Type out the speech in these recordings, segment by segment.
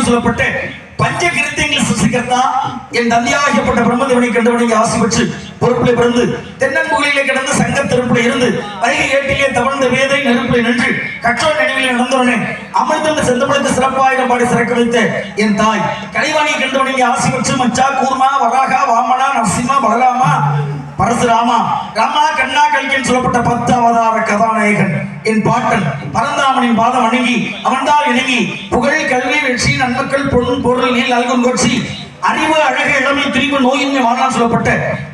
சொல்லப்பட்ட பஞ்சகிருத்தியங்கள் சிருஷ்டிகர்த்தா என் தந்தையாகப்பட்ட பிரம்மதேவனை கண்டவனை ஆசி பெற்று பொறுப்பிலே பிறந்து தென்னன்புகளிலே கிடந்த சங்க திருப்பிலே இருந்து வைகை ஏட்டிலே தவழ்ந்த வேதை நெருப்பிலே நின்று கற்றோர் நினைவிலே நடந்தவனே அமிர்தம் செந்தமிழுக்கு சிறப்பாயிரம் பாடி சிறக்க வைத்த என் தாய் கலைவாணியை கண்டவனை ஆசி பெற்று மச்சா கூர்மா வராகா வாமனா நரசிம்மா பலராமா பரசுராமா ராமா கண்ணா கல்கின்னு சொல்லப்பட்ட 10 அவதார கதாநாயகன் என் பாட்டன் பரந்தாமனின் பாதம் வணங்கி அவன்தான் இணங்கி புகழ் கல்வி வெற்றி நன்மக்கள் பொருள் நீல் அல்குன் கொச்சி அறிவு அழகு இளமை திரிவு நோயின்மை வாழ்நாள் சொல்லப்பட்ட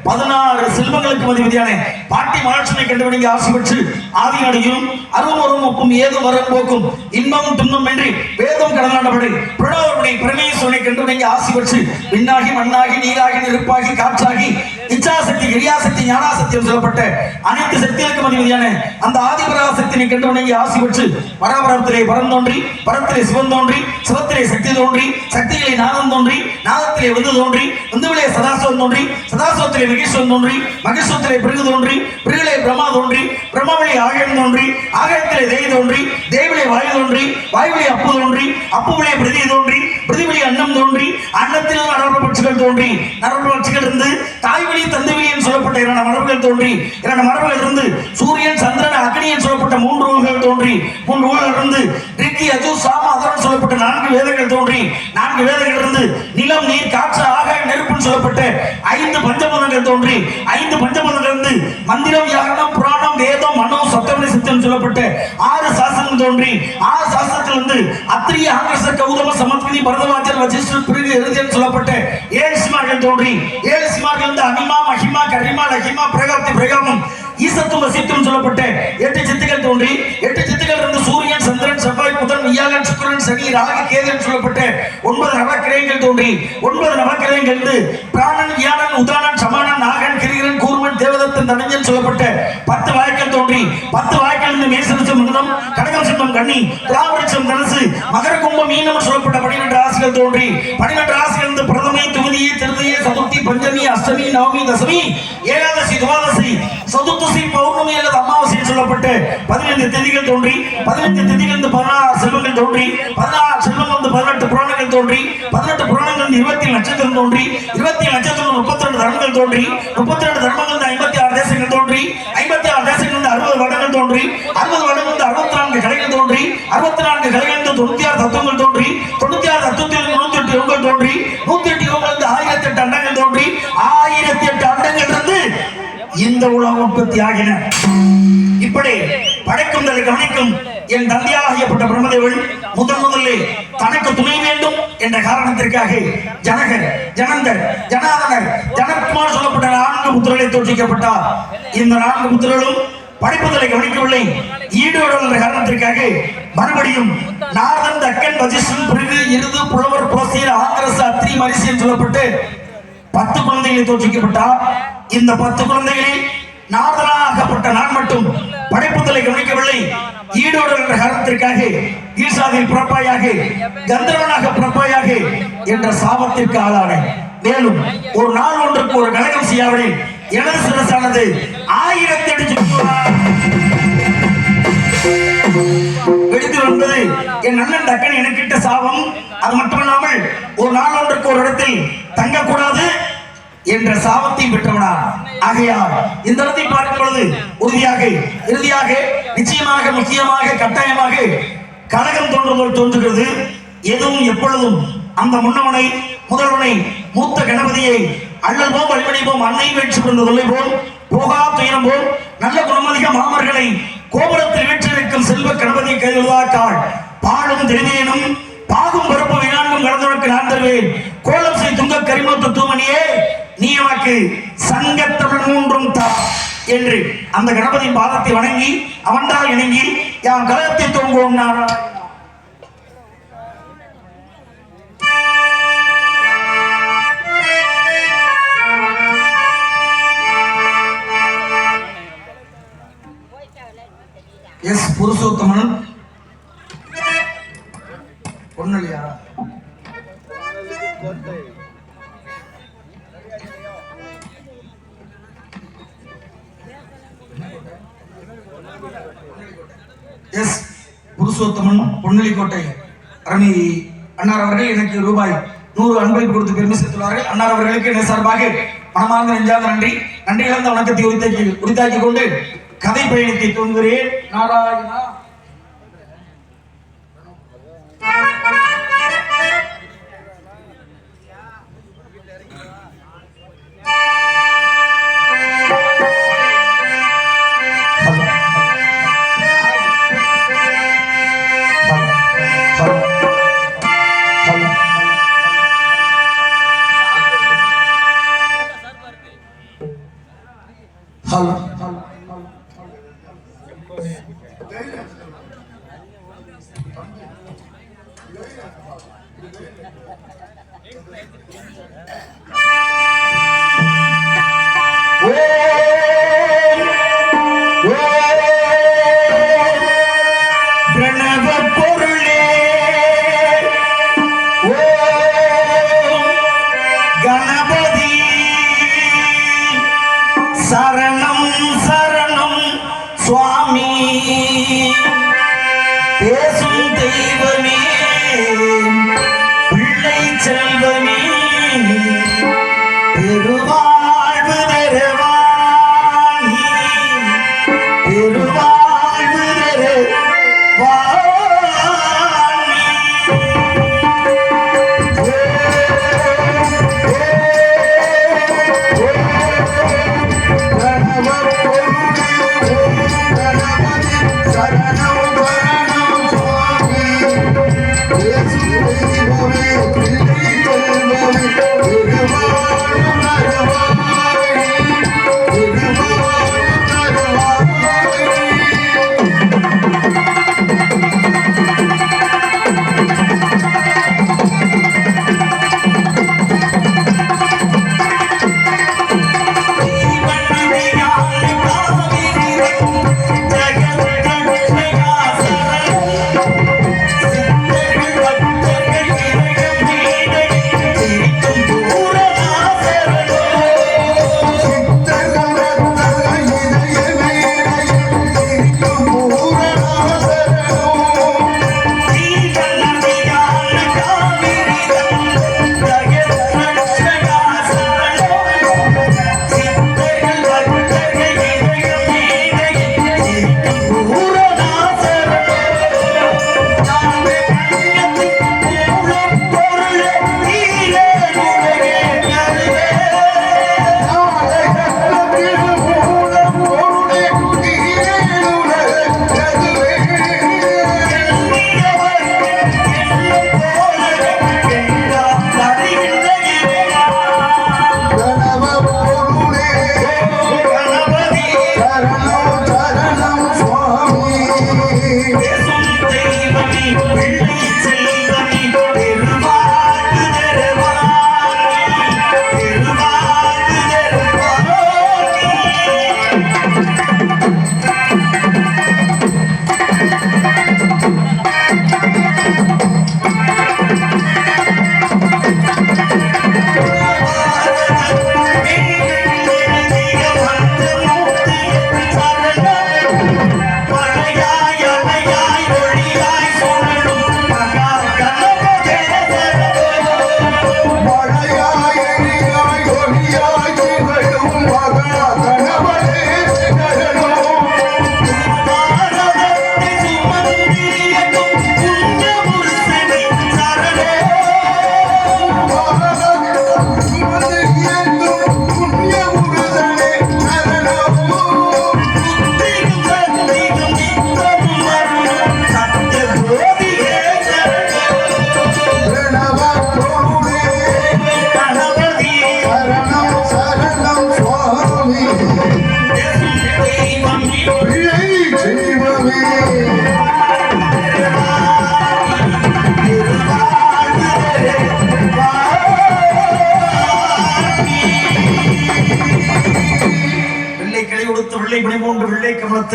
16 செல்வங்களுக்கு மதிபதியான பாட்டி மகாலட்சுமி கண்டவனிங்க ஆசி பெற்று ஆதி நடிகளும் அருவரும் ஒப்பும் ஏதும் வரம் போக்கும் இன்பமும் துன்பம் என்று வேதம் கடந்தாண்டபடி பிரணவருடைய பரமேஸ்வரன் பரமேஸ்வரனை கண்டு வணங்கி ஆசி பெற்று விண்ணாகி மண்ணாகி நீராகி நெருப்பாகி காற்றாகி இச்சாசக்தி கிரியாசக்தி ஞானாசக்தி என்று சொல்லப்பட்ட அனைத்து சக்திகளுக்கும் அதிபதியான அந்த ஆதிபராசக்தியை கண்டு வணங்கி ஆசி பெற்று பராபரத்திலே பரம் தோன்றி பரத்திலே சிவன் தோன்றி சிவத்திலே சக்தி தோன்றி சக்தியிலே நாதம் தோன்றி நாதத்திலே விந்து தோன்றி விந்துவிலே சதாசிவம் தோன்றி சதாசிவத்திலே மகேஸ்வரன் தோன்றி மகேஸ்வரத்திலே பிருகு தோன்றி பிருகிலே பிரம்மா தோன்றி பிரம்மாவிலே ஆகயம் தோன்றி ஆகயத்திலே தேவி தோன்றி தேவிலே வாயு தோன்றி வாயுவிலே அப்பு தோன்றி அப்புவிலே பிரதி தோன்றி பிரதிவிலே அன்னம் தோன்றி அன்னத்திலும் நரம்பு பட்சிகள் தோன்றி நரம்பு பட்சிகள் இருந்து தாய்வழி தந்தைவழி என்று சொல்லப்பட்ட 2 மரபுகள் தோன்றி 2 மரபுகள் இருந்து சூரியன் சந்திரன் அக்னி என்று சொல்லப்பட்ட 3 ஊர்கள் தோன்றி 3 ஊர்கள் இருந்து ரிக்கி அஜு சாம அதரன் சொல்லப்பட்ட 4 வேதங்கள் தோன்றி 4 வேதங்கள் இருந்து நிலம் நீர் காற்று ஆகாயம் நெருப்புன்னு சொல்லப்பட்ட 5 பஞ்சபூதங்கள் தோன்றி 5 பஞ்சபூதங்கள் இருந்து மந்திரம் யாகனம் புராணம் வேதம் மனோ சப்தமணி சித்தம் சொல்லப்பட்ட 6 சாஸ்திரங்கள் தோன்றி 6 சாஸ்திரத்திலிருந்து அத்திரிய ஆங்கர்ஷ கௌதம சமத்கினி பரதவாச்சர் வசிஷ்டர் பிறகு எழுதியன்னு சொல்லப்பட்ட 7 சிமார்கள் தோன்றி 7 சிமார்கள் இருந்து அனிமா மகிமா கரிமா லகிமா பிரகாப்தி பிரகாமம் ஈசத்துவம் வசித்துவம் சொல்லப்பட்ட 8 சித்துக்கள் தோன்றி 8 சித்துக்கள் இருந்து சூரியன் சந்திரன் செவ்வாய் புதன் வியாழன் சுக்கிரன் சனி ராகு கேது சொல்லப்பட்ட 9 நவக்கிரகங்கள் தோன்றி 9 நவக்கிரகங்கள் இருந்து பிராணன் வியாழன் உதானன் சமானன் நாகன் கிரிகரன் கூர்மன் தேவதத்தன் தனஞ்சன் சொல்லப்பட்ட 10 வாய்க்கள் தோன்றி 10 வாய்க்கள் இருந்து மேசரிச்சம் மிருகம் கடகம் சிம்மம் கன்னி துலாவரிச்சம் தனுசு மகர கும்பம் மீனம் சொல்லப்பட்ட 12 ராசிகள் தோன்றி 12 ராசிகள் இருந்து பிரதமை துவிதியை திருதியை சதுர்த்தி பஞ்சமி அஷ்டமி நவமி தசமி ஏகாதசி துவாதசி சதுர்த்தசி பௌர்ணமி அல்லது அமாவாசை சொல்லப்பட்டு 15 திதிகள் தோன்றி 15 திதிகள் இருந்து 16 செல்வங்கள் தோன்றி 16 செல்வங்கள் வந்து 18 புராணங்கள் தோன்றி 18 புராணங்கள் இருந்து 27 நட்சத்திரம் தோன்றி 27 நட்சத்திரம் 32 தர்மங்கள் தோன்றி 32 தர்மங்கள் இருந்து 56 தேசங்கள் தோன்றி 56 தேசங்கள் இருந்து 60 வடங்கள் தோன்றி 60 வடங்கள் இருந்து 64 கலைகள் தோன்றி 64 கலைகள் இருந்து 96 தத்துவங்கள் தோன்றி 96 தத்துவத்தில் 108 யோகங்கள் தோன்றி 108 யோகங்கள் இருந்து 1008 அண்டங்கள் தோன்றி 1008 அண்டங்கள் இருந்து இந்த உலகம் உற்பத்தி ஆகின. இப்படி படைக்கும் கவனிக்கும் என் தந்தையாகப்பட்ட பிரம்மதேவன் முதலிலே தனக்கு துணை வேண்டும் என்ற காரணத்திற்காக ஜனகர் ஜனந்தர் ஜனாதனர் ஜனகுமார் சொல்லப்பட்ட 4 புத்திரர்களை தோற்றுவிக்கப்பட்டார். இந்த 4 புத்திரர்களும் படிப்புதலை கவனிக்கவில்லை. ஈடுபட என்ற காரணத்திற்காக மறுபடியும் நாரதன் தக்கன் வசிஷ்டன் பிறகு இருது புலவர் புலசீர் ஆங்கிரச அத்திரி மரிசியன் சொல்லப்பட்டு 10 குழந்தைகளை தோற்றுவிக்கப்பட்டார். இந்த 10 குழந்தைகளில் நாரதனாகப்பட்ட நான் மட்டும் படைப்புதலை கவனிக்கவில்லை. ஈடோடு என்ற காரணத்திற்காக ஈசாவில் பிறப்பாயாக கந்தர்வனாக பிறப்பாயாக என்ற சாபத்திற்கு ஆளானேன். மேலும் ஒரு நாள் ஒன்றுக்கு ஒரு கலகம் செய்யாவிடில் எனது சிரசானது 1000 அடிச்சு வெடித்து வந்தது என் அண்ணன் தக்கன் எனக்கிட்ட சாபம். அது மட்டுமல்லாமல் ஒரு நாள் ஒன்றுக்கு ஒரு இடத்தில் தங்கக்கூடாது என்ற சாபத்தை பெற்றவனார். ஆகையால் இந்த இடத்தை பார்க்கும் பொழுது உறுதியாக இறுதியாக நிச்சயமாக முக்கியமாக கட்டாயமாக கலகம் தோன்றுவது தோன்றுகிறது. எதுவும் எப்பொழுதும் அந்த முன்னவனை முதல்வனை மூத்த கணபதியை அண்ணல் போம் அல்வனை போம் அன்னை வேற்று கொண்ட தொல்லை போல் போகா துயரம் போல் நல்ல குணமதிக மாமர்களை கோபுரத்தில் வீற்றிருக்கும் செல்வ கணபதியை கைதுவதாக்காள் பாலும் திருவேனும் பாகும் பருப்பு வினாண்டும் கடந்தவனுக்கு நான் தருவேன். கோலம் செய் துங்க கரிமூத்த தூமணியே நீ எனக்கு சங்கத்தமிழ் 3 தா என்று அந்த கணபதியின் பாதத்தை வணங்கி அவன்தான் இணங்கி யாம் கலகத்தை தோங்குவோம். எஸ் புருஷோத்தமன் பொன்னலியா எஸ் புருஷோத்தமன் பொன்னலிக்கோட்டை அருமை அன்னார் அவர்கள் எனக்கு ரூபாய் 100 அன்பளிப்பு கொடுத்து பெருமை சேர்த்துள்ளார்கள். அன்னார் அவர்களுக்கு என்ன சார்பாக மனமார்ந்த நெஞ்சார்ந்த நன்றி இழந்த வணக்கத்தை உரித்தாக்கி கொண்டு கதை பயணத்தை தோன்றுகிறேன். நாராயணா ஹலோ பிரணவ பொருளே கணபதி சரணம் சரணம் சுவாமி பேசும் தெய்வமே பிள்ளை செல்வமே பெருவாழ்வு தருவாணி பெருவாழ்வு தருவாணி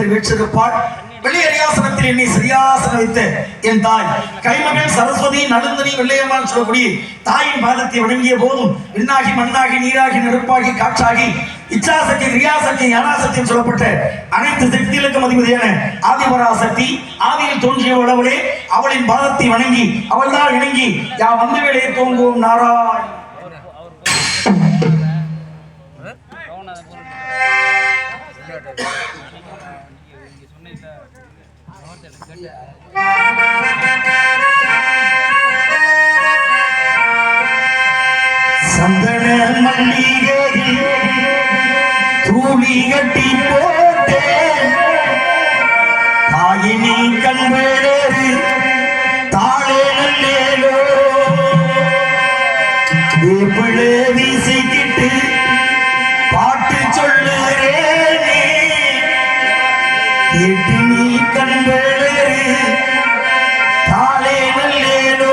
வீற்றிருப்பாள். வெள்ளியரியாசனத்தில் என்னை சரியாசனம் வைத்த என் தாய் கைமகள் சரஸ்வதி நடுந்தனி வெள்ளையம்மாள் சொல்லக்கூடிய தாயின் பாதத்தை வணங்கிய போதும் விண்ணாகி மண்ணாகி நீராகி நெருப்பாகி காற்றாகி இச்சாசக்தி கிரியாசக்தி ஞானாசக்தி சொல்லப்பட்ட அனைத்து சக்திகளுக்கும் அதிபதியான ஆதிபராசக்தி ஆதியில் தோன்றிய உழவளே அவளின் பாதத்தை வணங்கி அவள் தான் இணங்கி யா வந்து வேலையை தோங்குவோம் நாராய். சந்தன மல்லிகையில் தூளி கட்டி போட்டேன் தாயினி கண்வேறு தாளே நல்லேலோ வேப்பிளே வீசிக்கிட்டு பாட்டு சொல்லுறேனே கேட்டு நீ கண்வேறு தாளே நல்லேலோ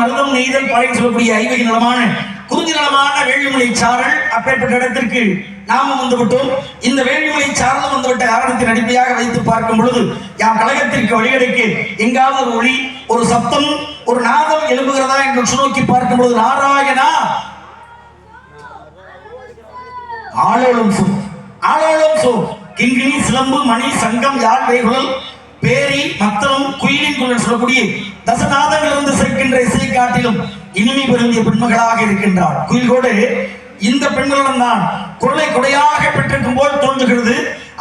மருதம் நெய்தல் பாறை சொல்லக்கூடிய ஐவகை நலமான குறிஞ்சி நலமான வேள்விமலை சாரல் அப்பேற்பட்ட இடத்திற்கு நாமும் வந்துவிட்டோம். இந்த வேள்விமலை சாரலும் வந்துவிட்ட காரணத்தின் அடிப்படையாக வைத்து பார்க்கும் பொழுது யாம் கழகத்திற்கு வழிகடைக்கு எங்காவது ஒரு ஒளி, ஒரு சப்தம், ஒரு நாதம் எழுப்புகிறதா என்று சுநோக்கி பார்க்கும் பொழுது நாராயணா ஆளோளம் சோ ஆளோளம் சோ கிங்கினி சிலம்பு மணி சங்கம் யாழ் வேகுழல் பேரி மத்தளம் குயிலின் குரல் சொல்லக்கூடிய தசநாதங்கள் இருந்து சேர்க்கின்ற இசை காட்டிலும் இனிமை பெருந்திய பெண்மகளாக இருக்கின்றார். குயில்கோடு இந்த பெண்களுடன் தான் குரலை கொடையாக பெற்றிருக்கும் போல் தோன்றுகிறது.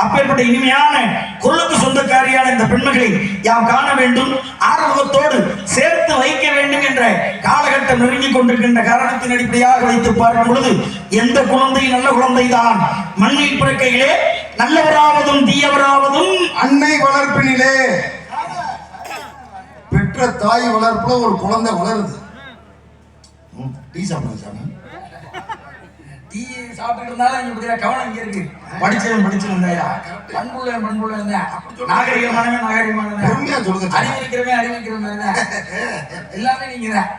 அப்பேற்பட்ட இனிமையான குரலுக்கு சொந்தக்காரியான இந்த பெண்மகளை யாம் காண வேண்டும், ஆர்வத்தோடு சேர்த்து வைக்க வேண்டும் என்ற காலகட்டம் நெருங்கிக் கொண்டிருக்கின்ற காரணத்தின் அடிப்படையாக வைத்து பார்க்கும் பொழுது எந்த குழந்தை நல்ல குழந்தை தான் மண்ணில் பிறக்கையிலே நல்லவராவதும் தீயவராவதும் அன்னை வளர்ப்பினிலே. பெற்ற தாய் வளர்ப்புல ஒரு குழந்தை வளருது. டீ சாப்பிடுங்க சாமி. டீ சாப்பிட்டு இருந்தாலும் இங்க கவனம் இங்க இருக்கு. படிச்சவன் பண்புள்ள நாகரிகமானவன் பெருமையா சொல்லுங்க. அறிவிக்கிறவன் எல்லாமே நீங்க தான்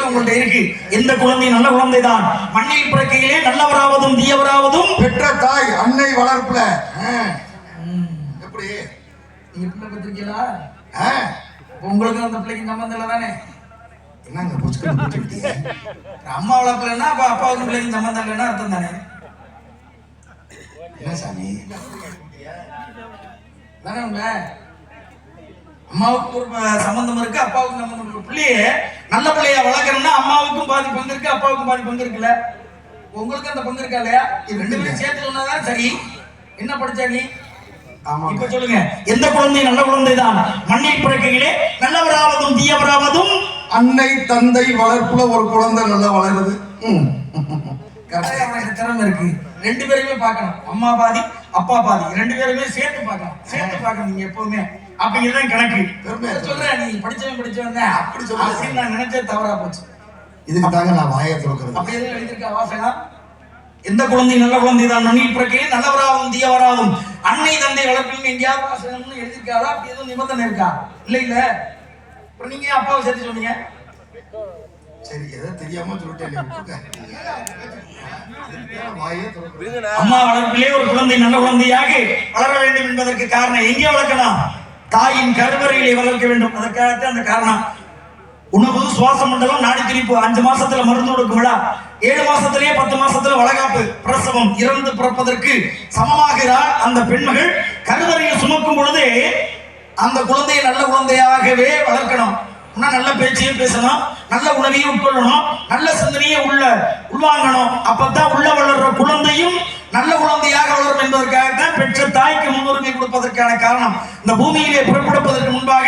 உங்கள்ட்ட இருக்கு. எந்த குழந்தை நல்ல குழந்தை தான் மண்ணில் பிறக்கையிலே நல்லவராவதும் தீயவராவதும் பெற்ற தாய் அன்னை வளர்ப்புல. எப்படி நீங்க பிள்ளை பெற்றிருக்கீங்களா? உங்களுக்கு அந்த பிள்ளைக்கு சம்பந்தம் இல்லை தானே? என்னங்க அம்மா வளர்க்கலன்னா அப்ப அப்பாவுக்கு பிள்ளைக்கு சம்பந்தம் இல்லைன்னா அர்த்தம் தானே? என்ன சாமி தானே உண்மை? அம்மாவுக்கு ஒரு சம்பந்தம் இருக்கு, அப்பாவுக்கு சம்பந்தம் இருக்கு. பிள்ளைய நல்ல பிள்ளைய வளர்க்கணும்னா அம்மாவுக்கும் பாதி பங்கு இருக்கு, அப்பாவுக்கும் பாதி பங்கு இருக்குல்ல. உங்களுக்கு அந்த பங்கு இருக்கா இல்லையா? ரெண்டு பேரும் சேர்த்து சொன்னாதான் சரி. என்ன படிச்சா நீ? இப்ப சொல்லுங்க, எந்த குழந்தை நல்ல குழந்தை தான் மண்ணில் பிறக்கையிலே நல்லவராவதும் தீயவராவதும் அன்னை தந்தை வளர்ப்புல ஒரு குழந்தை நல்லா வளருது. திறமை இருக்கு. ரெண்டு பேருமே பார்க்கணும், அம்மா பாதி அப்பா பாதி, ரெண்டு பேருமே சேர்த்து பார்க்கணும் நீங்க எப்பவுமே. அப்படிங்கிறதான் கணக்கு. சொல்றேன், நீ படிச்சவன் அப்படி நான் நினைச்சே தவறா போச்சு. இதுக்கு தாங்க நான் வாயை திறக்கிறது. அப்படி எதுவும் எழுதியிருக்கா வாசகம்? எந்த குழந்தை நல்ல குழந்தை தான் மண்ணில் பிறக்கையில் நல்லவராகவும் தீயவராகவும் அன்னை தந்தை வளர்ப்பில் எங்கேயாவது வாசகம்னு எழுதியிருக்காரா? அப்படி எதுவும் நிபந்தனை இருக்கா? இல்ல. அப்புறம் நீங்க அப்பாவை சேர்த்து சொன்னீங்க. சரி ஏதோ தெரியாம சொல்லிட்டேன் வாயே திறக்கல. அம்மா வளர்ப்பிலே ஒரு குழந்தை நல்ல குழந்தையாக வளர வேண்டும் என்பதற்கு காரணம் எங்கே வளர்க்கலாம்? தாயின் கருவறையிலே வளர்க்க வேண்டும். அதற்காகத்தான் அந்த காரணம். உணவு, சுவாச மண்டலம், நாடி துடிப்பு 5 மாசத்துல மருந்து கொடுக்கும் விழா, 7 மாசத்திலேயே 10 மாசத்துல வளகாப்பு, பிரசவம், இறந்து பிறப்பதற்கு சமமாகிறார் அந்த பெண்மகள். கருவறையில் சுமக்கும் பொழுது அந்த குழந்தையை நல்ல குழந்தையாகவே வளர்க்கணும். நல்ல பேச்சையும் பேசணும், நல்ல உணவையும் உட்கொள்ளணும், நல்ல சிந்தனையை உள்வாங்கணும். அப்பதான் உள்ள வளர்ற குழந்தையும் நல்ல குழந்தையாக வளரும் என்பதற்காகத்தான் பெற்ற தாய்க்கு முன்னுரிமை கொடுப்பதற்கான காரணம். இந்த பூமியிலே புறப்படுவதற்கு முன்பாக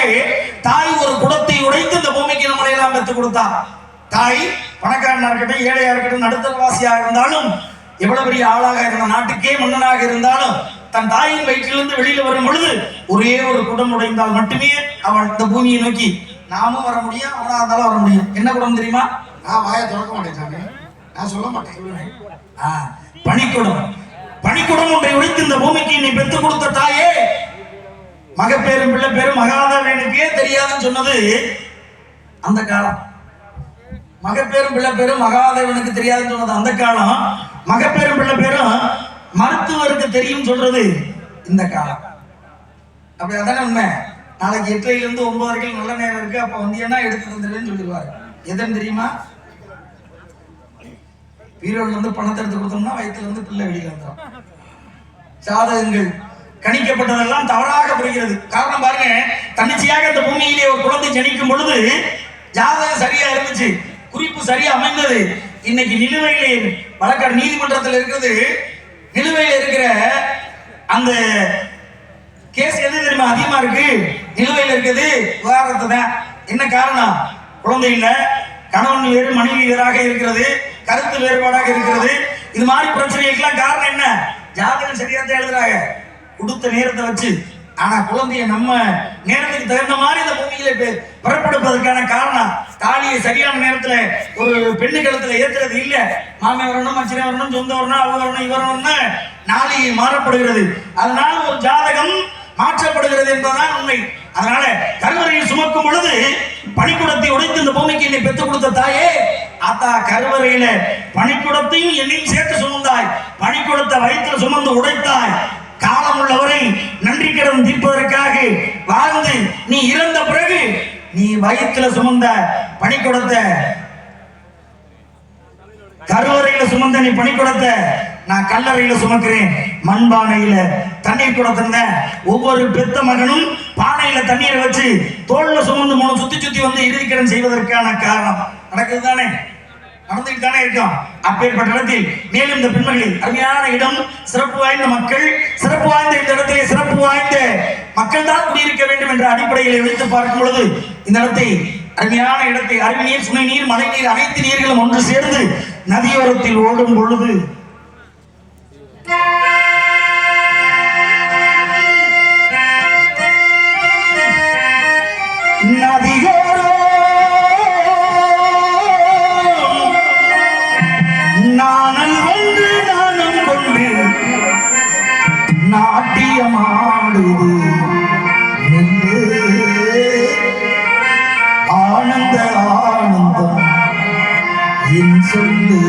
தாய் ஒரு குடத்தை உடைத்து இந்த பூமிக்கு நம்மளை எல்லாம் பெற்றுக் கொடுத்தார். தாய் பணக்காரனா இருக்கட்டும், ஏழையா இருக்கட்டும், நடுத்தரவாசியா இருந்தாலும், எவ்வளவு பெரிய ஆளாக இருந்த நாட்டுக்கே மன்னனாக இருந்தாலும், தன் தாயின் வயிற்றிலிருந்து வெளியில வரும் பொழுது ஒரே ஒரு குடம் உடைந்தால் மட்டுமே அவன் இந்த பூமியை நோக்கி நாமும் வர முடியும், அவனா இருந்தாலும் வர முடியும். என்ன குடம் தெரியுமா? நான் வாயை திறக்க மாட்டேன் சாமி, நான் சொல்ல மாட்டேன். பனிக்குடம். பனிக்குடம் ஒன்றை உடைத்து இந்த பூமிக்கு நீ பெற்றுக் கொடுத்த தாயே, மகப்பேரும் பிள்ளை பேரும் மகாதேவனுக்கே தெரியாதுன்னு சொன்னது அந்த காலம். மகப்பேரும் பிள்ளை பேரும் மகாதேவனுக்கு தெரியாதுன்னு சொன்னது அந்த காலம். மகப்பேரும் பிள்ளை பேரும் மருத்துவருக்கு தெரியும் சொல்றது இந்த காலம். அப்படி அதானே உண்மை. நாளைக்கு 8லிருந்து 9 வரைக்கும் நல்ல நேரம் இருக்கு, அப்ப வந்தியன்னா எடுத்து தந்துடுன்னு சொல்லிடுவாரு. எதுன்னு தெரியுமா? பீரோல இருந்து பணத்தை எடுத்து கொடுத்தோம்னா வயிற்றுல இருந்து பிள்ளை வெளியில வந்துடும். ஜாதகங்கள் கணிக்கப்பட்டதெல்லாம் தவறாக புரிகிறது. காரணம் பாருங்க, தன்னிச்சையாக இந்த பூமியிலே ஒரு குழந்தை ஜனிக்கும் பொழுது ஜாதகம் சரியா இருந்துச்சு, குறிப்பு சரியா அமைந்தது. இன்னைக்கு நிலுவையிலே வழக்காடு நீதிமன்றத்தில் இருக்கிறது. நிலுவையில் இருக்கிற அந்த கேஸ் எது தெரியுமா அதிகமா இருக்கு? நிலுவையில் இருக்குது விவாகரத்து தான். என்ன காரணம்? குழந்தை இல்ல, கணவன் வேறு மனைவி வேறாக இருக்கிறது, கருத்து வேறுபாடாக இருக்கிறது. இது மாதிரி பிரச்சனைகளுக்கெல்லாம் காரணம் என்ன? ஜாதகம் சரியா தான் எழுதுறாங்க கொடுத்த நேரத்தை வச்சு. ஆனா குழந்தைய நம்ம நேரத்துக்கு தகுந்த மாதிரி இந்த பூமியில பிறப்பெடுப்பதற்கான காரணம் தாலியை சரியான நேரத்துல ஒரு பெண்ணு கழுத்துல ஏத்துறது இல்ல. மாமே வரணும், மச்சினை வரணும், சொந்த வரணும், அவ வரணும், இவர் வரணும்னு நாளை மாறப்படுகிறது. அதனால ஒரு ஜாதகம் மாற்றப்படுகிறது என்பதுதான் உண்மை. அதனால கருவறையில் சுமக்கும் பொழுது பனிக்குடத்தை உடைத்து இந்த பூமிக்கு என்னை பெற்றுக் கொடுத்த தாயே, ஆத்தா கருவறையில பனிக்குடத்தையும் என்னையும் சேர்த்து சுமந்தாய், பனிக்குடத்தை வயிற்றுல சுமந்து உடைத்தாய். காலம் உள்ளவரை நன்றி கடன் தீர்ப்பதற்காக வாழ்ந்து நீ இறந்த பிறகு நீ வயிற்றுல சுமந்த பனிக்குடத்தை, கருவறையில சுமந்த நீ பனிக்குடத்தை நான் கல்லறையில சுமக்கிறேன். மண்பானையில தண்ணீர் குடத்திருந்த ஒவ்வொரு பெத்த மகனும் பானையில தண்ணீரை வச்சு தோல்ல சுமந்து 3 சுத்தி வந்து இறுதிக்கடன் செய்வதற்கான காரணம் நடக்குது தானே, நடந்துட்டு தானே இருக்கும். அப்பேற்பட்ட இடத்தில் மேலும் இந்த பெண்மகளில் அருமையான இடம், சிறப்பு வாய்ந்த மக்கள், சிறப்பு வாய்ந்த இந்த இடத்திலே சிறப்பு வாய்ந்த மக்கள் தான் குடியிருக்க வேண்டும் என்ற அடிப்படையில் வைத்து பார்க்கும் பொழுது இந்த இடத்தை அருமையான இடத்தை அருவி நீர், சுனை நீர், மழை நீர் அனைத்து நீர்களும் ஒன்று சேர்ந்து நதியோரத்தில் ஓடும் பொழுது நாட்டியமாடுது ஆனந்த ஆனந்தம் என் சொல்லு.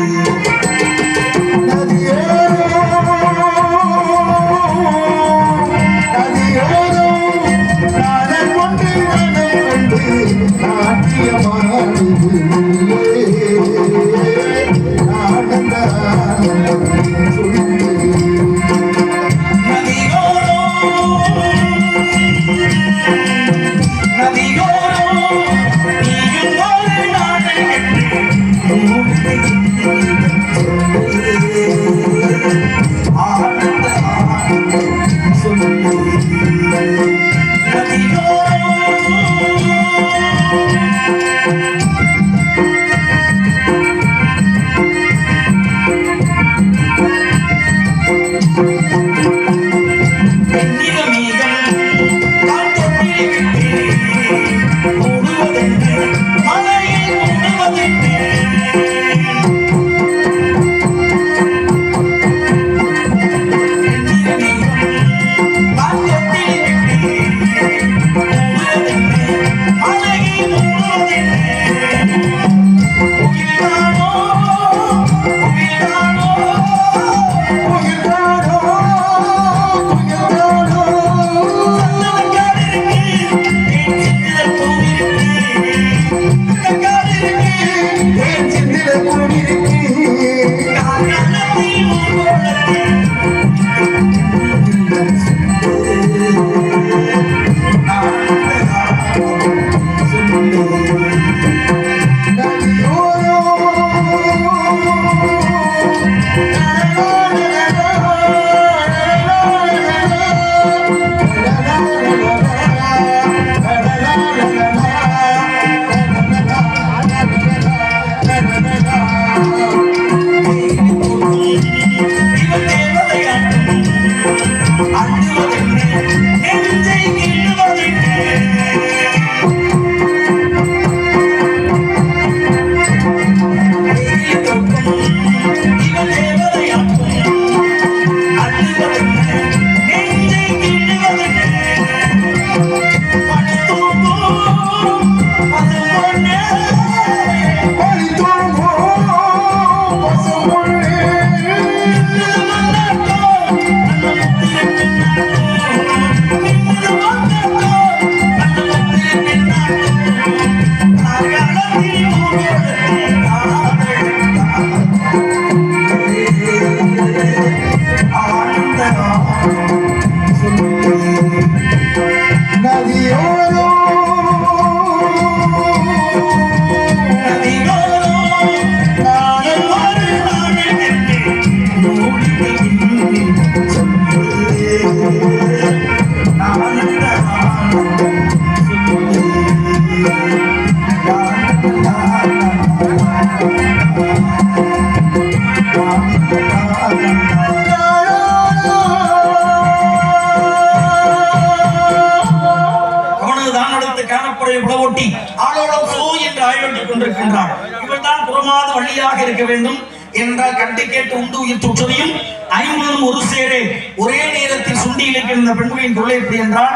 புலவொட்டி ஆளோളം சோ என்று ஆய்வெட்டுக் கொண்டிருக்கின்றார். இவர்தான் புறமாத வழியாக இருக்க வேண்டும் என்றால் கண்டு கேட்டு உண்டு உயிர் துற்றதையும் 50 ஒரு சேரே ஒரே நேரத்தில் சுண்டி இருக்கின்ற பெண்களின் குரல் எப்படி என்றால்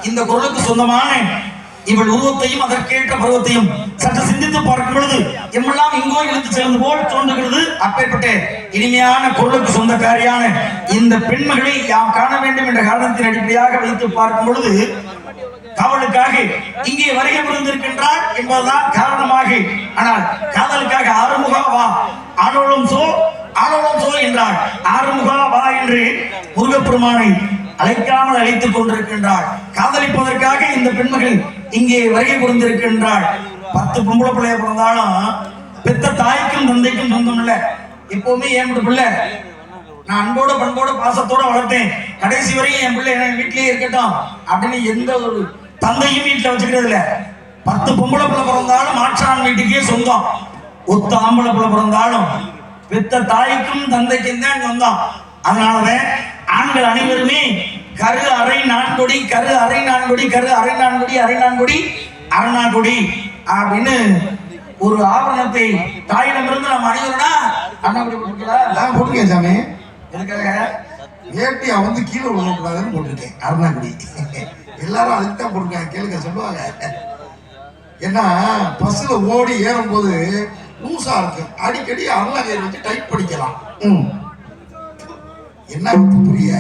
இந்த குரலுக்கு சொந்தமான இவள் உருவத்தையும் அதற்கேற்ற பருவத்தையும் சற்று சிந்தித்து பார்க்கும் பொழுது எம்மெல்லாம் இங்கோ இழுத்து செல்வது போல் தோன்றுகிறது. அப்பேற்பட்ட இனிமையான குரலுக்கு சொந்தக்காரியான இந்த பெண்மகளை யாம் காண வேண்டும் என்ற காரணத்தின் அடிப்படையாக வைத்து பார்க்கும் பொழுது காவலுக்காக இங்கே வருகை புரிந்திருக்கின்றார் என்பதுதான் காரணமாக. ஆனால் காதலுக்காக ஆறுமுகா வா ஆளோளம் சோ என்றார். ஆறுமுகா வா என்று முருகப்பெருமானை அழைக்காமல் அழைத்துக் கொண்டிருக்கின்றார். காதலிப்பதற்காக இந்த பெண்மகள் இங்கே வருகை புரிந்திருக்கின்றார். 10 பொம்பளை பிள்ளைய பிறந்தாலும் பெத்த தாய்க்கும் தந்தைக்கும் சொந்தம் இல்ல. எப்பவுமே என் பிள்ளை நான் அன்போட பண்போட பாசத்தோட வளர்த்தேன், கடைசி வரையும் என் பிள்ளை என் வீட்டிலேயே இருக்கட்டும் அப்படின்னு எந்த ஒரு தந்தையும் வீட்டுல வச்சுக்கிறது இல்ல. 10 பொம்பளை பிள்ளை பிறந்தாலும் மாற்றான் வீட்டுக்கே சொந்தம். ஒத்த ஆம்பளை பிள்ளை பிறந்தாலும் பெத்த தாய்க்கும் தந்தைக்கும் தான் சொந்தம். அதனாலதான் ஆண்கள் அனைவருமே கரு அரை நான்கொடி கரு அரை நான்கொடி கரு அரை நான்கொடி அரை நான்கொடி அரணாங்கொடி அப்படின்னு ஒரு ஆபரணத்தை தாயிடமிருந்து நம்ம அணிகிறோம்னா அண்ணாங்குடி போட்டுக்கலாம். போட்டுக்கேன் சாமி. எதுக்காக? வேட்டியா வந்து கீழே விழக்கூடாதுன்னு போட்டிருக்கேன். அருணாக்குடி எல்லாரும் அதுக்கு தான் போட்டிருக்காங்க. கேளுங்க சொல்லுவாங்க. ஏன்னா பஸ்ல ஓடி ஏறும் போது லூசா இருக்கு, அடிக்கடி அருணாக்கயிறு வச்சு டைப் படிக்கலாம். என்ன புரிய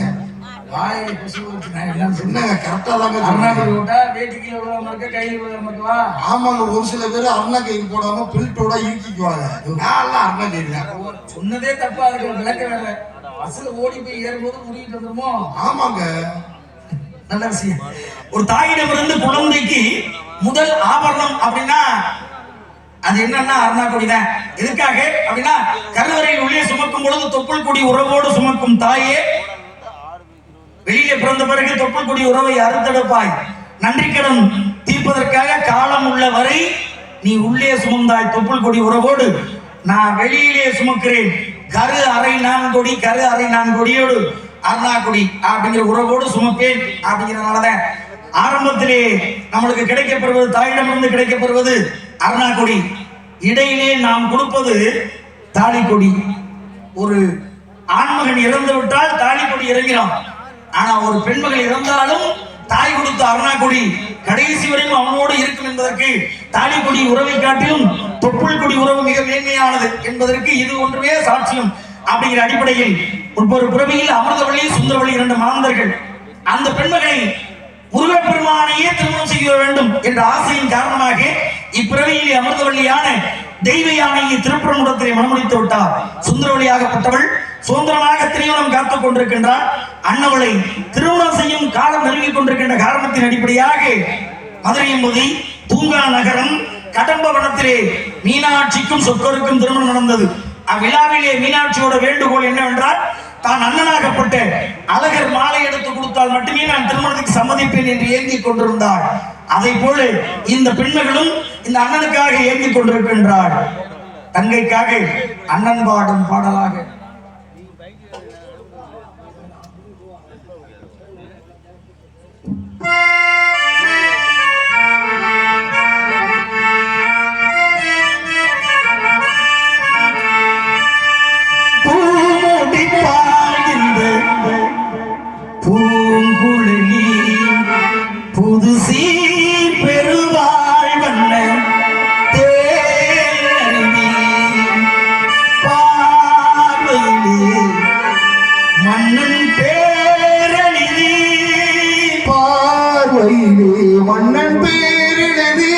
வாயை பசு வச்சு நான் என்ன சொன்னாங்க கரெக்டா தாங்க. அருணாக்குடி போட்டா வேட்டி கீழே விழுவாம இருக்க கையில் விழுவாம இருக்கவா? ஆமாங்க, ஒரு சில பேர் அருணாக்கயிறு போடாம பெல்ட்டோட இறுக்கிக்குவாங்க. நான் அருணாக்கயிறு தான் சொன்னதே தப்பா. அதுக்கு ஒரு விளக்க வேற. பஸ்ல ஓடி போய் ஏறும்போது முடிவிட்டு வந்துருமோ? ஆமாங்க, நல்ல விஷயம். ஒரு தாயிடமிருந்து குழந்தைக்கு முதல் ஆபரணம் அப்படின்னா அது என்னன்னா அருணாக்குடி தான். எதுக்காக அப்படின்னா கருவறையில் உள்ளே சுமக்கும் பொழுது தொப்புள் கொடி உறவோடு சுமக்கும் தாயே, வெளியிலே பிறந்த பிறகு தொப்புள் கொடி உறவை அறுத்தெடுப்பாய். நன்றி கடன் தீர்ப்பதற்காக காலம் உள்ள வரை நீ உள்ளே சுமந்தாய் தொப்புள் கொடி உறவோடு, நான் வெளியிலே சுமக்கிறேன் கரு அரை நான்கொடி கரு அரை நான்கொடியோடு அருணாக்குடி அப்படிங்கிற உறவோடு சுமப்பேன். அப்படிங்கிறதுனாலதான் ஆரம்பத்திலே நம்மளுக்கு கிடைக்கப்பெறுவது தாயிடமிருந்து கிடைக்கப்பெறுவது அருணாக்குடி. இடையிலே நாம் கொடுப்பது தாலிக்கொடி. ஒரு ஆண்மகன் இறந்து விட்டால் தாலிக்கொடி இறங்கிறோம். ஆனா ஒரு பெண்மகள் இறந்தாலும் தாய் கொடுத்த அருணாக்குடி கடைசி வரையும் அவனோடு இருக்கும் என்பதற்கு தாலிக்கொடி உறவை காட்டிலும் தொப்புள் கொடி உறவு மிக மேன்மையானது என்பதற்கு இது ஒன்றுமே சாட்சியம். அப்படிங்கிற அடிப்படையில் ஒவ்வொரு பிறவியில் அமிர்தவள்ளி சுந்தரவள்ளி 2 மாந்தர்கள் அந்த பெண்மகளை முருகப்பெருமானையே திருமணம் செய்ய வேண்டும் என்ற ஆசையின் காரணமாக இப்பிறவியில் அமிர்தவள்ளியான தெய்வ யானையை திருப்பரங்குன்றத்திலே மணமுடித்து விட்டார். சுந்தரவழியாகப்பட்டவள் சுதந்திரமாக திருமணம் காத்துக் கொண்டிருக்கின்றார். அன்னவளை திருமணம் செய்யும் காலம் நெருங்கிக் கொண்டிருக்கின்ற காரணத்தின் அடிப்படையாக மதுரையம்பதி பூங்கா நகரம் கடம்பவனத்திலே மீனாட்சிக்கும் சொக்கருக்கும் திருமணம் நடந்தது. அவ்விழாவிலே மீனாட்சியோட வேண்டுகோள் என்னவென்றால், தான் அண்ணனாகப்பட்ட அழகர் மாலை எடுத்து கொடுத்தால் மட்டுமே நான் திருமணத்துக்கு சம்மதிப்பேன் என்று ஏங்கிக் கொண்டிருந்தாள். அதை போல இந்த பெண்மகளும் இந்த அண்ணனுக்காக ஏங்கிக் கொண்டிருக்கின்றாள். தங்கைக்காக அண்ணன் பாடும் பாடலாக மன்னன் பேரிடதி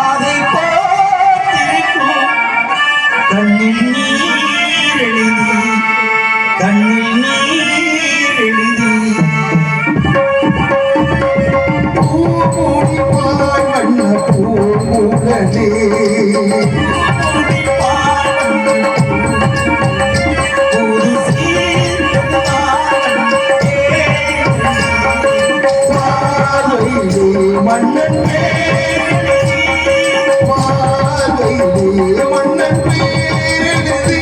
அதை பார்த்திருக்கும் கண்ணில் நீர் எழுதி கண்ணில் நீர் எழுதி பூமுடிப்பாய் வண்ண பூமுகனே மன்னன் பார்வையிலே மன்னன் பேரெழுதி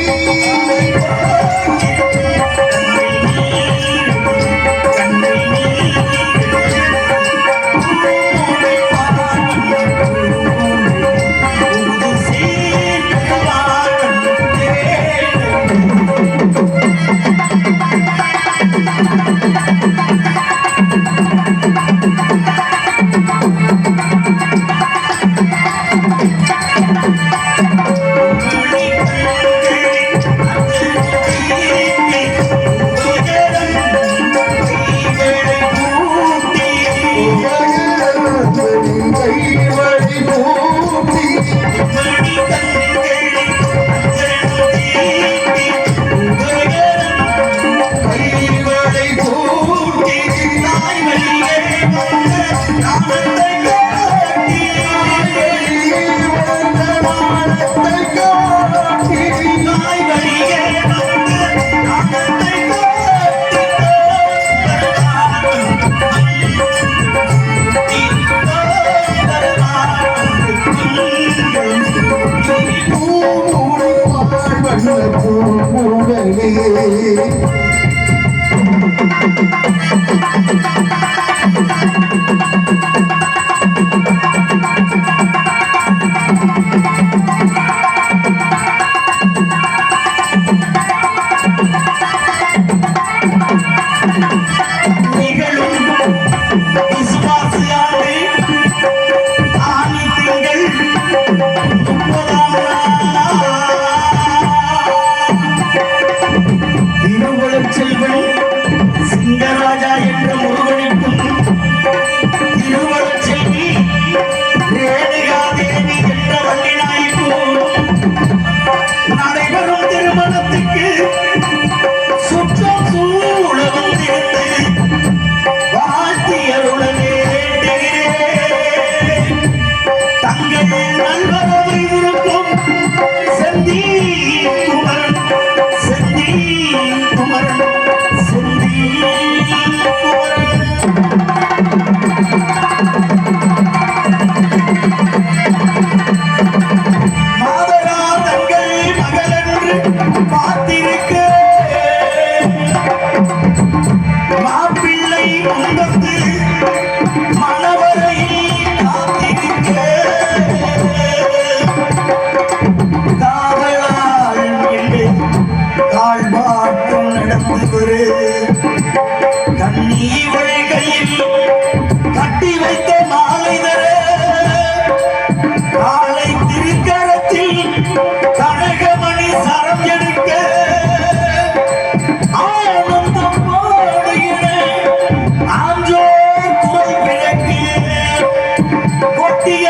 கொட்டிய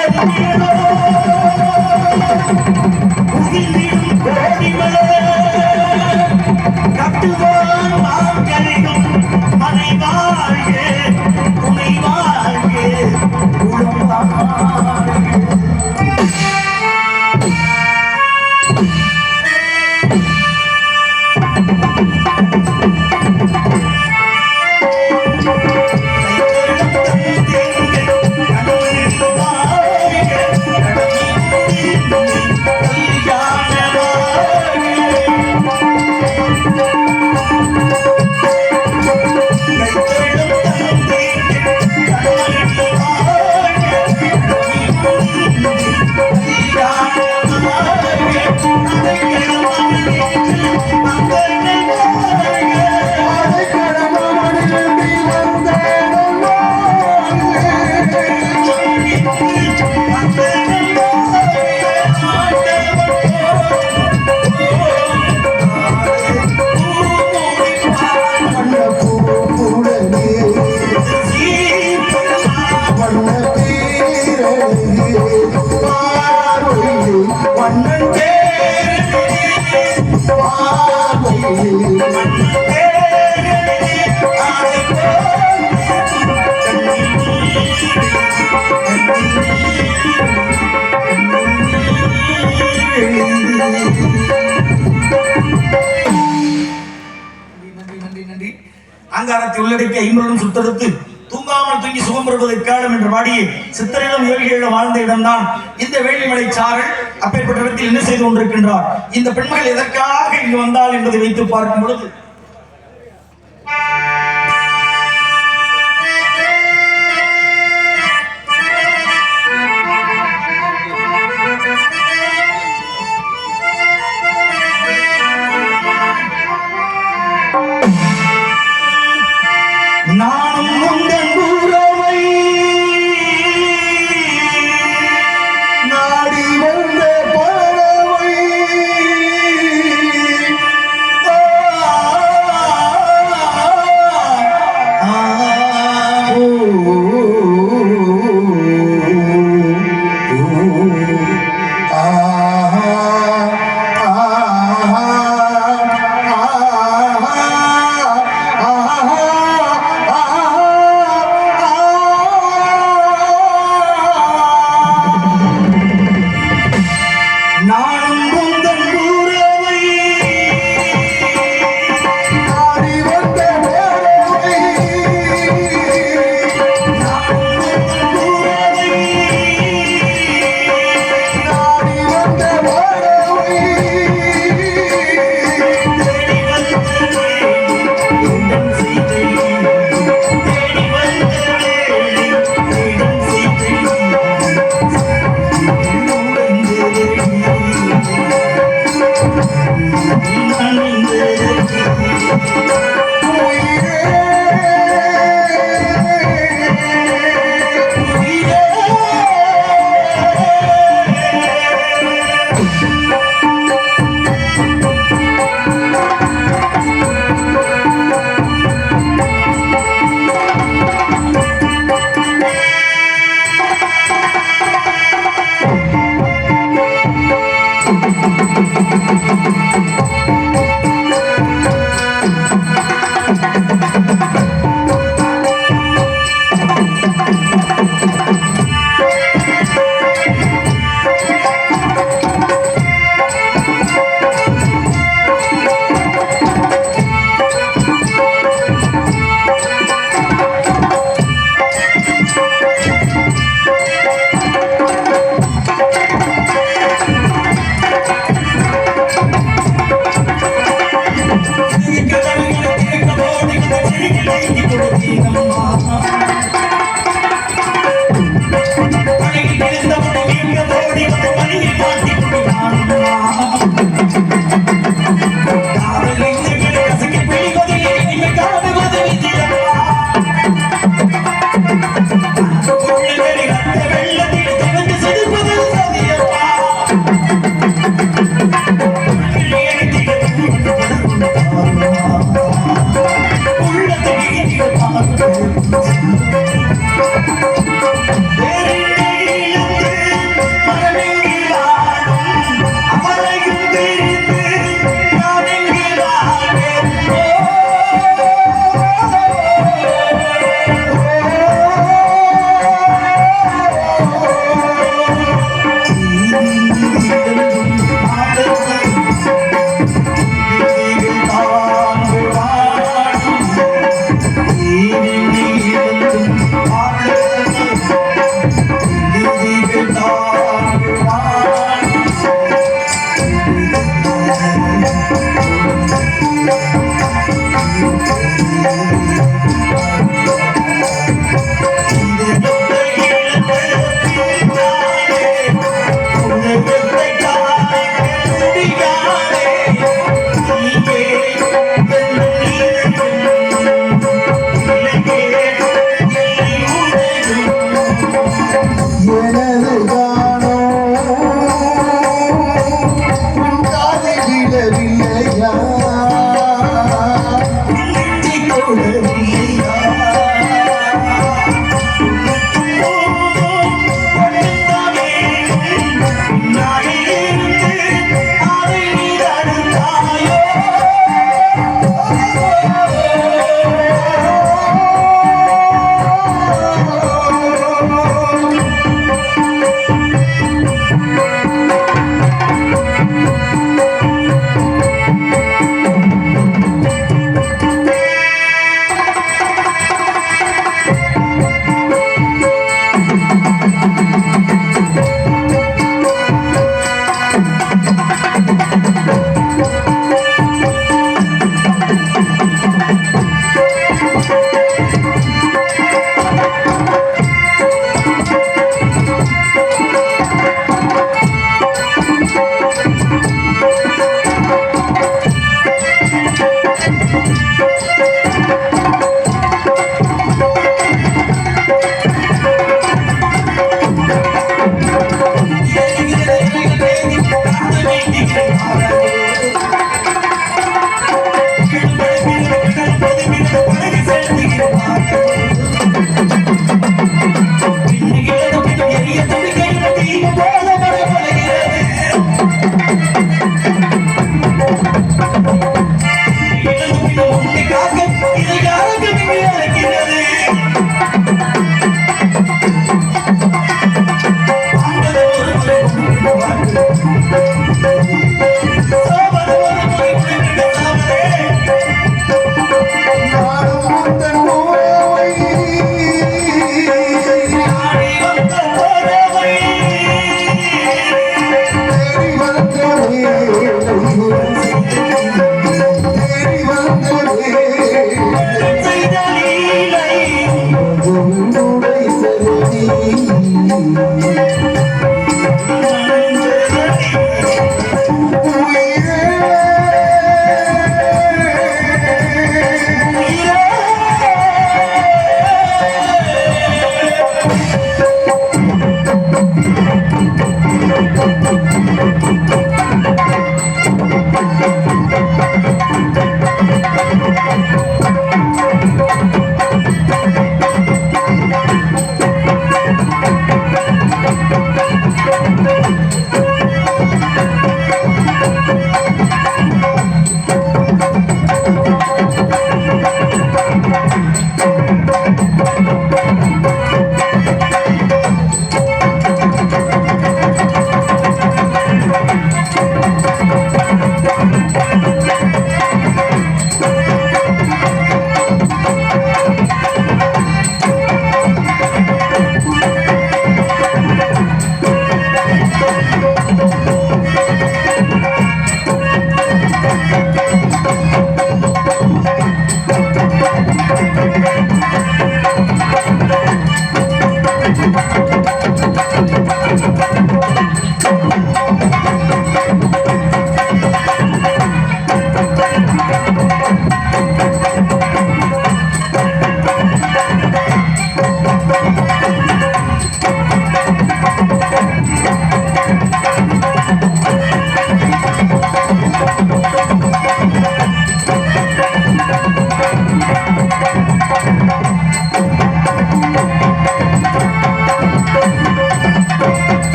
அங்காரத்தை உள்ளடக்கி ஐம்பொருளும் சுத்தெடுத்து தூங்காமல் தூங்கி சுகம் பெறுவதை காலம் என்று பாடியே சித்தரிடம் யோகிகளிடம் வாழ்ந்த இடம்தான் இந்த வேள்விமலை சாரல். அப்பேற்பட்ட இடத்தில் என்ன செய்து கொண்டிருக்கின்றார் இந்த பெண்மகள் எதற்காக இங்கு வந்தால் என்பதை வைத்து பார்க்கும் பொழுது நானும் உந்தன் உறவை நாடி வந்த பறவை தொடவில்லையா நெஞ்சை தொடவில்லையா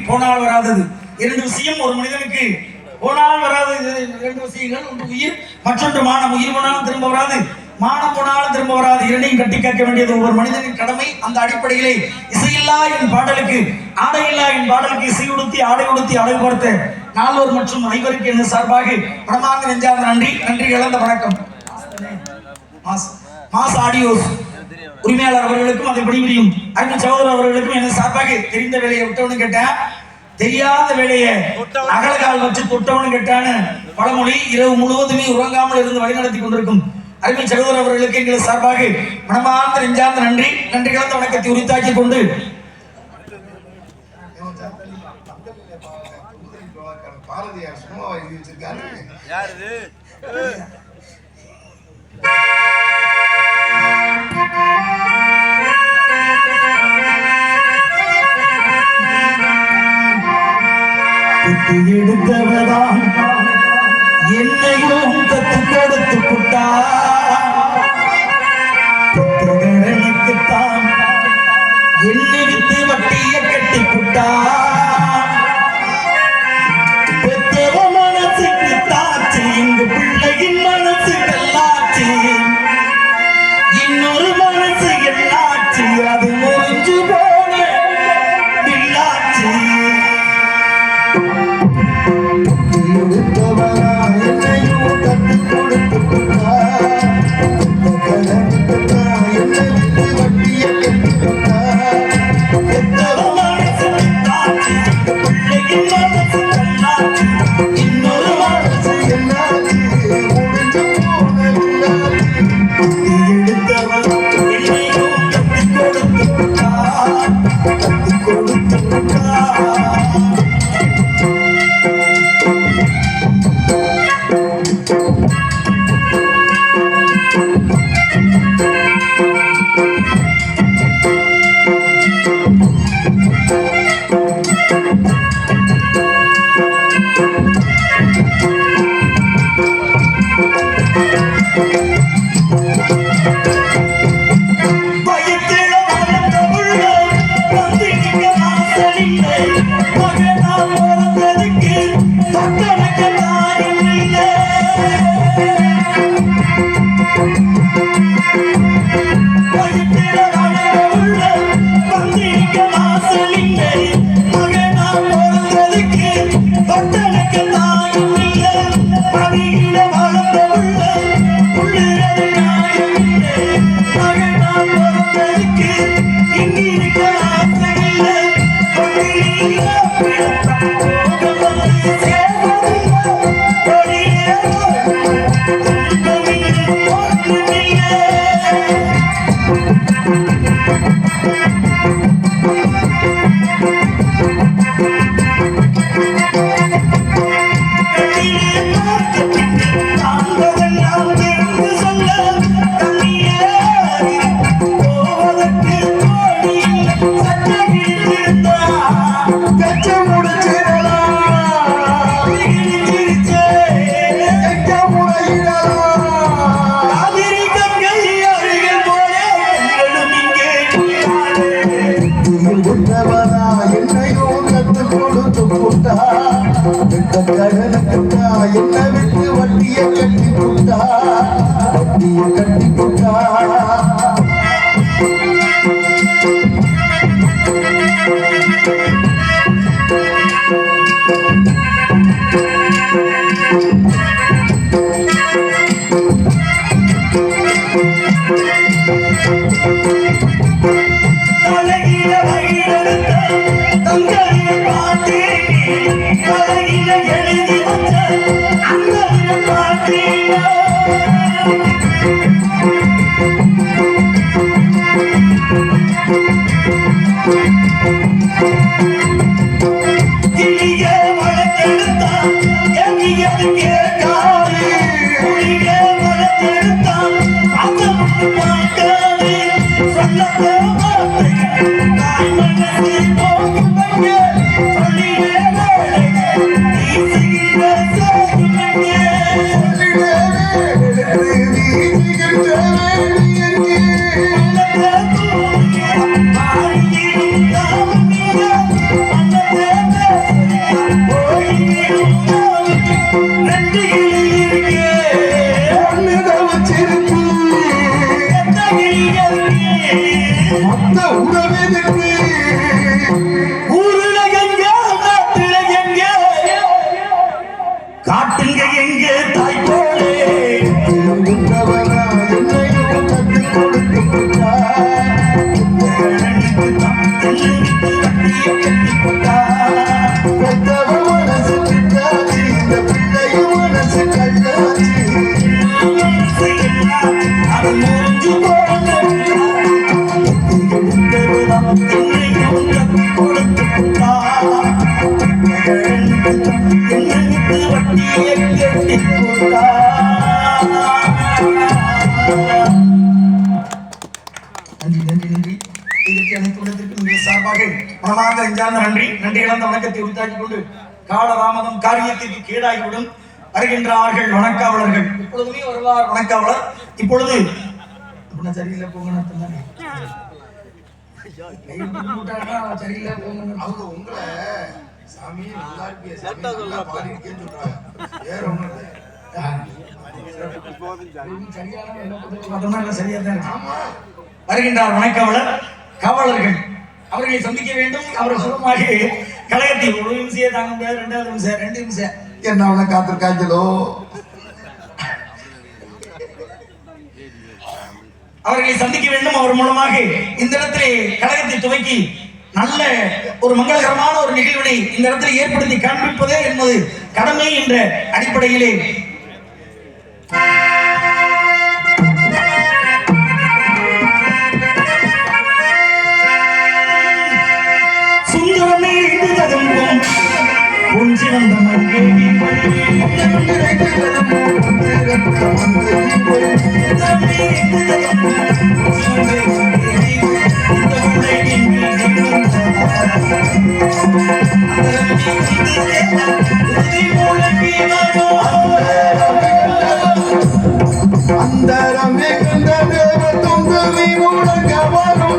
போனால் வராதது இரண்டு விஷயம் ஒரு மனிதனுக்கு போனால் வராது. இரண்டு விஷயங்கள், ஒன்று உயிர், மற்றொன்று மானம். உயிர் போனாலும் திரும்ப வராது, மானம் போனாலும் திரும்ப வராது. இரண்டையும் கட்டி காக்க வேண்டியது ஒவ்வொரு மனிதனின் கடமை. அந்த அடிப்படையிலே இசையில்லா என் பாடலுக்கு, ஆடையில்லா என் பாடலுக்கு இசை உடுத்தி ஆடை உடுத்தி அழகு பார்த்த நால்வர் மற்றும் ஐவருக்கு எனது சார்பாக பணமாக நெஞ்சார்ந்த நன்றி. நன்றி இழந்த வணக்கம். மாஸ் ஆடியோஸ் உரிமையாளர் அவர்களுக்கும் அதை பணிபுரியும் அன்பு சகோதரர் அவர்களுக்கும் எனது சார்பாக தெரிந்த வேலையை விட்டவனு கேட்டேன், தெரியாத வேலையை அகலகால் வச்சு தொட்டவனு கேட்டான்னு பழமொழி இரவு முழுவதுமே உறங்காமல் இருந்து வழிநடத்தி கொண்டிருக்கும் அருமை சகோதரர் அவர்களுக்கு எங்கள் சார்பாக மனமார்ந்த நெஞ்சார்ந்த நன்றி கலந்த வணக்கத்தை உரித்தாக்கி கொண்டு பாரதியார் சும்மாவா எழுதி வச்சிருக்காரு. எடுத்தவதான் என்னையும் கத்து கொடுத்து புட்டா புத்தகனுக்குத்தான் என்னை வித்து வட்டிய கட்டி புட்டா பெத்தவ மனசுக்கு தாச்சு எங்க பிள்ளையின் மனசு கல்லாச்சு இன்னொரு மனசு என்னாச்சு அது முறிஞ்சு போன பிள்ளாச்சு என்னையும் தட்டு கொடுத்து போட்டா என்னை விட்டு வட்டிய கட்டி போட்டா இன்னொரு மனசு என்னாச்சு முடிஞ்சு என்னை விட்டு வட்டிய கட்டி போட்டா வட்டிய கட்டி போட்டா காட்டுங்க எங்க தாய் போலே மனசு கல்லாச்சு கொடுத்து புட்டா என்னிட்டு வட்டியை கட்டி போட்டா. நன்றி நன்றி நன்றி. இதற்கு அனைத்து விடத்திற்கு உங்கள் சார்பாக மனமாக நெஞ்சார்ந்த நன்றி. நன்றி இழந்த வணக்கத்தை உரித்தாக்கிக் கொண்டு காலதாமதம் காரியத்திற்கு கீழாகிவிடும். வருகின்றார்கள் வணக்காவலர்கள். இப்பொழுதுமே வருவார் வணக்காவலர். இப்பொழுது சரியில்லை போங்க சரியில்லை போங்க. அவங்க உங்களை சாமி நல்லா இருக்கிய சாமி நல்லா பாடிருக்கேன்னு சொல்றாங்க. வேற ஒண்ணும் இல்லை. வருகின்றார் வணக்காவலர் காவலர்கள் அவர்களை சந்திக்க வேண்டும். அவர் சுகமாக கழகத்தில் ஒரு நிமிஷம் தாங்க முடியாது. 2வது நிமிஷம் 2 நிமிஷம் என்ன அவனை காத்திருக்காங்களோ. அவர்களை சந்திக்க வேண்டும். அவர் மூலமாக இந்த இடத்திலே கழகத்தை துவக்கி நல்ல ஒரு மங்களகரமான ஒரு நிகழ்வினை இந்த இடத்தில் ஏற்படுத்தி காண்பிப்பதே என்பது கடமை என்ற அடிப்படையிலே சுந்தரமே இதுததும் கொஞ்சி வந்த மங்கேவி அந்தரம் மிகுந்த தேவ தொங்குவி முழங்க வரும்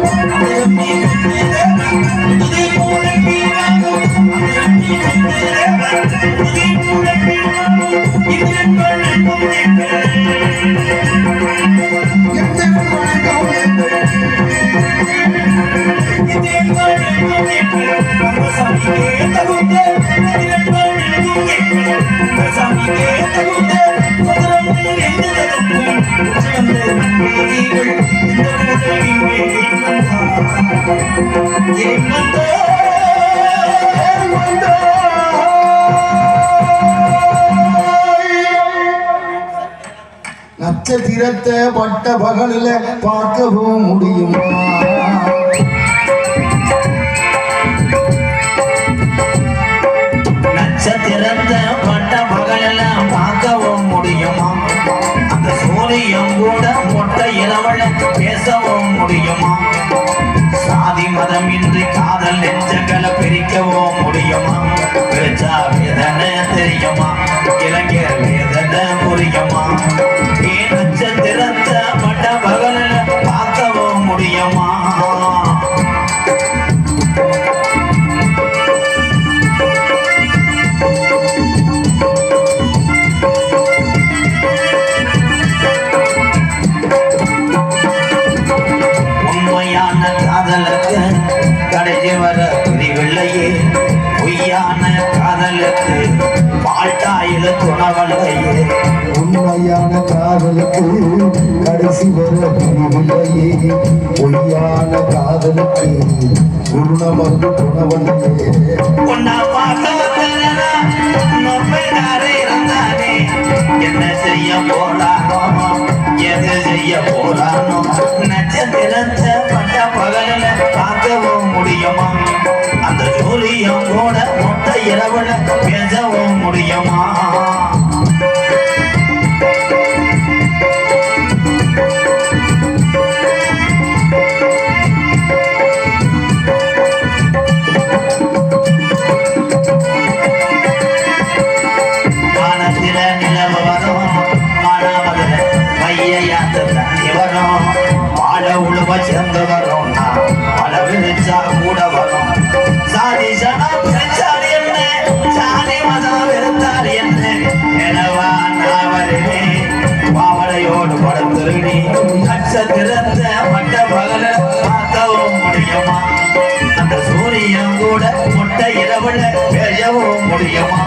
நட்சத்திரத்தை பட்ட பகலில பார்க்கவும் முடியுமா? நட்சத்திரத்தை பட்ட பகலில பார்க்கவும் முடியுமா? அந்த சூரியன் கூட மொட்டை இரவல பேசவும் முடியுமா? சாதி மதம் இன்றி காதல் நெஞ்சங்களை பிரிக்கவும் முடியுமா? பிரிச்சா வேதனை தெரியுமா? இளைஞர் வேதனை புரியுமா? நட்சத்திரத்தை பட்ட பகலில பார்க்கவும் முடியுமா? உண்மையான காதலுக்கு கடைசி வர பிரிவில்லையே, பொய்யான காதலுக்கு பால்டாயில துணவல்லையே. உண்மையான காதலுக்கு கடைசி வர பிரிவில்லையே, பொய்யான காதலுக்கு உருணமந்து துணவல்லையே. உன்னை பார்க்க இருந்தானே, என்ன செய்ய போறானோ எது செய்ய போறானோ? நட்சத்திரத்தை பட்ட பகலில பார்க்கவும் முடியுமா? அந்த சூரியன் கூட மொட்டை இரவுல பேசவும் முடியுமா? வானத்தில நிலவு வரும், மானாமதுல மையாத்த தண்ணி வரும், வாழ உழுவ சேர்ந்து வரும், பல விழிச்சா கூட வரும். சாதி சனா பிரிச்சால் என்ன, சாதி மதம் வெறுத்தால் என்ன, எனவா நான் வருவேன் பாவடையோடு படுத்துருடி. நட்சத்திரத்தை மட்ட பகல பார்க்கவும் முடியுமா? அந்த சூரியன் கூட முட்டை இரவுல பேசவும் முடியுமா?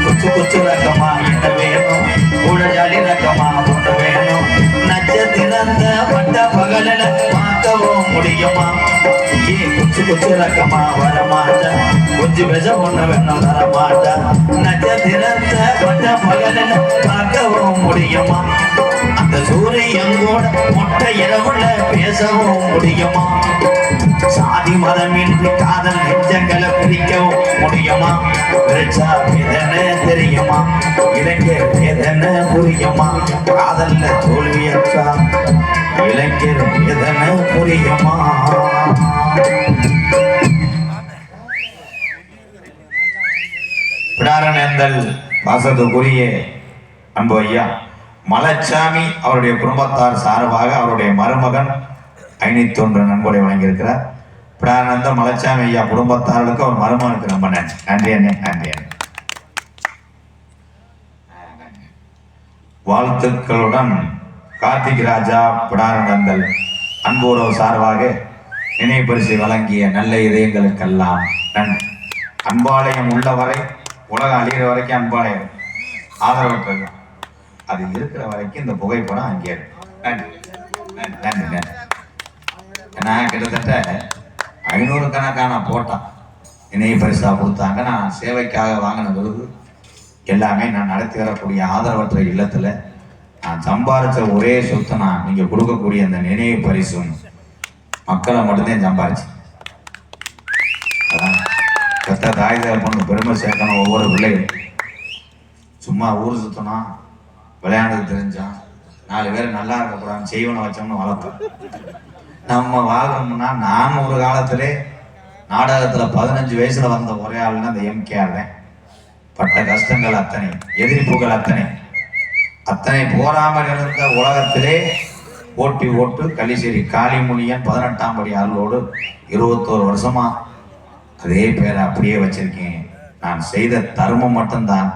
குச்சு குச்சு ரக்கமா என்ன வேணும், கூட ஜாலி ரக்கமா ஒன்று வேணும். நட்சத்திரத்தை மட்ட பகலில பார்க்கவும் முடியுமா? குச்சு குச்சு ரக்கமா வரமாட்டா, குஞ்சு பெச ஒண்ணு வேணும் தரமாட்டா. நட்சத்திரத்தை மட்ட பகலில பார்க்கவும் முடியுமா? அந்த சூரியன் கூட மொட்டை இரவுல பேசவும் முடியுமா? சாதி மதமின்றி காதல் நெஞ்சங்களை பிரிக்கவும் முடியுமா? பிரிச்சா எதன தெரியுமா? இளைஞர் எதன புரியுமா? காதல்ல தோல்வியற்றா இளைஞர் எதன புரியுமா? பிடாரநேந்தல் வாசத்துக்குரிய அன்பு ஐயா மலைச்சாமி அவருடைய குடும்பத்தார் சார்பாக அவருடைய மருமகன் 501 நன்கொடை வழங்கியிருக்கிறார். பிடாரநந்த மலைச்சாமி ஐயா குடும்பத்தார்களுக்கு அவர் மருமகனுக்கு ரொம்ப நன்றி அண்ணே, நன்றி அண்ணே. வாழ்த்துக்களுடன் கார்த்திக் ராஜா பிடாரநந்தல் அன்புறவு சார்பாக நினைவு பரிசு வழங்கிய நல்ல இதயங்களுக்கெல்லாம் நன்றி. அன்பாலயம் உள்ளவரை உலகம் அழிகிற வரைக்கும் அன்பாலயம் ஆதரவற்றது, அது இருக்கிற வரைக்கும் இந்த புகைப்படம் அங்கே நன்றி நன்றி நன்றி நன்றி. நான் கிட்டத்தட்ட 500 கணக்கான போட்டான் நினைவு பரிசா கொடுத்தாங்க. நான் சேவைக்காக வாங்கின விருது எல்லாமே நான் நடத்தி வரக்கூடிய ஆதரவற்ற இல்லத்துல நான் சம்பாதிச்ச ஒரே சொத்து நான் நீங்க கொடுக்கக்கூடிய அந்த நினைவு பரிசும் மக்களை மட்டும்தான் சம்பாதிச்சு. அதான் பெத்த தாய் தகப்பனுக்கு பெருமை சேர்க்கணும். ஒவ்வொரு பிள்ளைகளும் சும்மா ஊர் சுத்தணும், விளையாண்டு தெரிஞ்சான், 4 பேர் நல்லா இருக்கக்கூடாது செய்வனை வச்சோம்னு வளர்த்தோம். நம்ம வாழ்றோம்னா நான் ஒரு காலத்திலே நாடகத்துல 15 வயசுல வந்த ஒரே ஆளுன்னா அந்த எம்கேஆர் தான். பட்ட கஷ்டங்கள் அத்தனை, எதிர்ப்புகள் அத்தனை போராமல் இருந்த உலகத்திலே போட்டி ஓட்டு கலிசேரி காளிமுனியன் 18ஆம் படி அருளோடு 21 வருஷமா அதே பேரை அப்படியே வச்சிருக்கேன். நான் செய்த தர்மம் மட்டும்தான்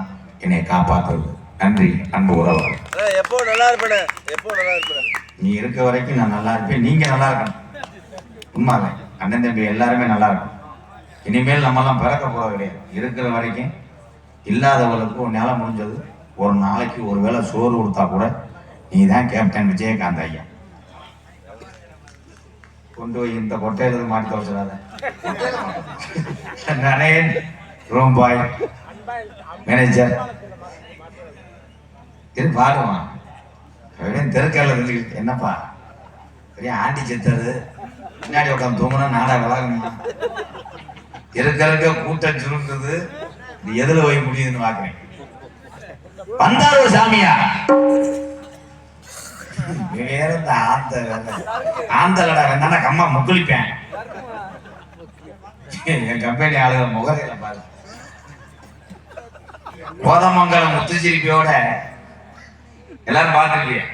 என்னை காப்பாற்றுது. நன்றி அன்பு உறவுகள். எப்போ நல்லா இருப்பேன், எப்போ நல்லா இருப்பேன். நீ இருக்க வரைக்கும் நான் நல்லா இருப்பேன், நீங்க நல்லா இருக்கணும். உண்மைதான், அண்ணன் தம்பி எல்லாருமே நல்லா இருக்கும். இனிமேல் நம்மெல்லாம் பிறக்க போறது கிடையாது. இருக்கிற வரைக்கும் இல்லாதவர்களுக்கு ஒரு நிலம் முடிஞ்சது ஒரு நாளைக்கு ஒரு வேளை சோறு கொடுத்தா கூட நீ தான் கேப்டன் விஜயகாந்த் ஐயா. கொண்டு போய் இந்த கொட்டையில மாட்டி வச்சிடாத. நரேன் ரூம் பாய் மேனேஜர் இது பாடுவான் தெருக்கல்ல தெரிஞ்சுக்கிட்டு என்னப்பா பெரிய ஆண்டி செத்தது பின்னாடி உட்காந்து தூங்கினா நாடா விளாகணுமா? இருக்க கூட்டம் சுருக்குது, இது எதுல போய் முடியுதுன்னு பாக்குறேன். வந்தார் ஒரு சாமியா வேற இந்த ஆந்தலடா வேணா கம்மா முக்குளிப்பேன். என் கம்பெனி ஆளுங்க முகரையில பாரு கோதமங்கலம் முத்துச்சிரிப்பியோட எல்லாரும் பார்த்துருக்கீங்க.